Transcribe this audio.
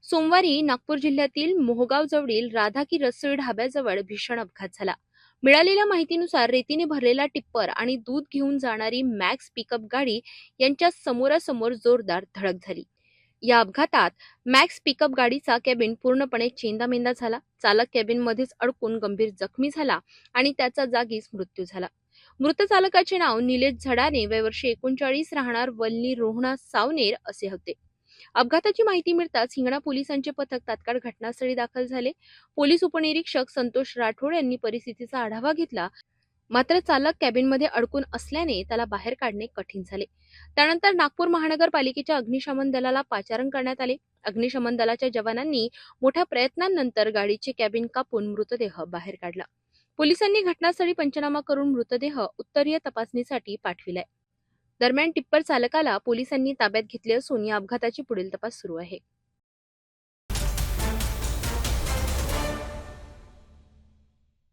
सोमवारी नागपूर जिल्ह्यातील मोहगाव जवळील राधा की रसोई ढाब्याजवळ भीषण अपघात झाला. मिळालेल्या माहितीनुसार रेतीने भरलेला टिप्पर आणि दूध घेऊन जाणारी मॅक्स पिकअप गाडी यांच्या समोरासमोर जोरदार धडक झाली. या अपघातात मॅक्स पिकअप गाडीचा कॅबिन पूर्णपणे चेंदामेंदा झाला. चालक कॅबिनमध्येच अडकून गंभीर जखमी झाला आणि त्याचा जागीच मृत्यू झाला. मृत चालकाचे नाव निलेश झडाने, वय वर्ष 39, राहणार वल्ली रोहणा सावनेर असे होते. अपघाताची माहिती मिळताच हिंगणा पोलिसांचे पथक तात्काळ घटनास्थळी दाखल झाले. पोलीस उपनिरीक्षक संतोष राठोड यांनी परिस्थितीचा आढावा घेतला. मात्र चालक कॅबिनमध्ये अडकून असल्याने त्याला बाहेर काढणे कठीण झाले. त्यानंतर नागपूर महानगरपालिकेच्या अग्निशमन दलाला पाचारण करण्यात आले. अग्निशमन दलाच्या जवानांनी मोठ्या प्रयत्नांनंतर गाडीचे कॅबिन कापून मृतदेह बाहेर काढला. पोलिसांनी घटनास्थळी पंचनामा करून मृतदेह उत्तरीय तपासणीसाठी पाठविलाय. दरम्यान टिप्पर चालकाला पोलिसांनी ताब्यात घेतले असून या अपघाताची पुढील तपास सुरू आहे.